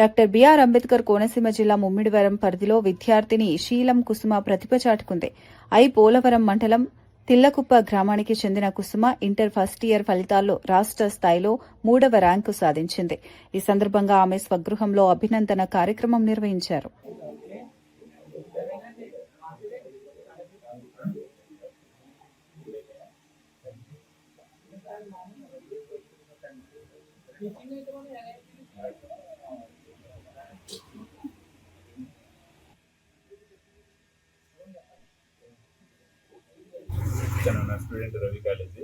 Doctor BR Ambedkar Konaseema జిల్లా ముమ్మిడివరం పరిధిలో విద్యార్థిని శీలం కుసుమ ప్రతిభ చాటుకుంది. పోలవరం మండలం తిల్లకుప్ప గ్రామానికి చెందిన కుసుమ ఇంటర్ ఫస్ట్ ఇయర్ ఫలితాల్లో రాష్ట్ర స్థాయిలో 3వ ర్యాంకు సాధించింది. ఈ సందర్భంగా ఆమె స్వగృహంలో అభినందన కార్యక్రమం నిర్వహించారు. నా స్టూడెంట్ రవి కాలేజీ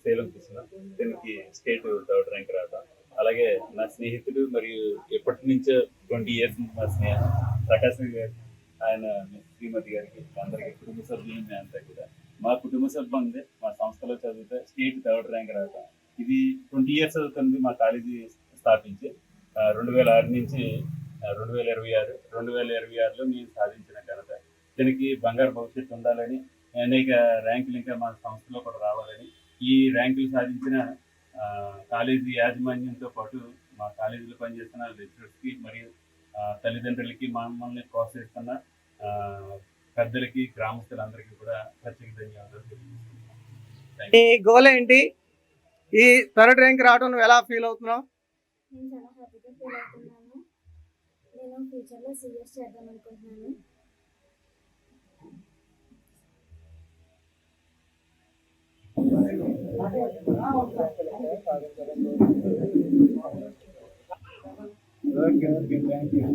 సేలం కుసుమ, దీనికి స్టేట్ 3rd ర్యాంక్ రావడం. అలాగే నా స్నేహితుడు మరియు ఎప్పటి నుంచో 20 years నుంచి మా స్నేహం ప్రకాశ్ గారు, ఆయన శ్రీమతి గారికి, అందరికీ కుటుంబ సభ్యులు మేమంతా కూడా మా కుటుంబ సభ్యులు మా సంస్థలో చదివితే స్టేట్ 3rd ర్యాంక్ రావడం. ఇది 20 years అవుతుంది మా కాలేజీ స్థాపించి. 2006 నుంచి 2026లో మేము సాధించిన ఘనత. దీనికి బంగారు భవిష్యత్తు ఉండాలని, అనేక ర్యాంకులు ఇంకా మా సంస్థలో కూడా రావాలని, ఈ ర్యాంకులు సాధించిన కాలేజీ యాజమాన్యంతో పాటు మా కాలేజీలో పనిచేస్తున్న లెక్చరర్స్కి మరియు తల్లిదండ్రులకి, మమ్మల్ని ప్రోత్సహిస్తున్న పెద్దలకి, గ్రామస్తులందరికీ కూడా ప్రత్యేక ధన్యవాదాలు తెలియజేస్తున్నాను. ఈ గోల్ ఏంటి? ఈ 3rd ర్యాంక్ రావడం నువ్వు ఎలా ఫీల్ అవుతున్నావు? నేను చాలా హ్యాపీగా ఫీల్ అవుతున్నాను. నేను ఫ్యూచర్లో సీఎస్ చేద్దాం అనుకుంటున్నాను. Okay, thank you.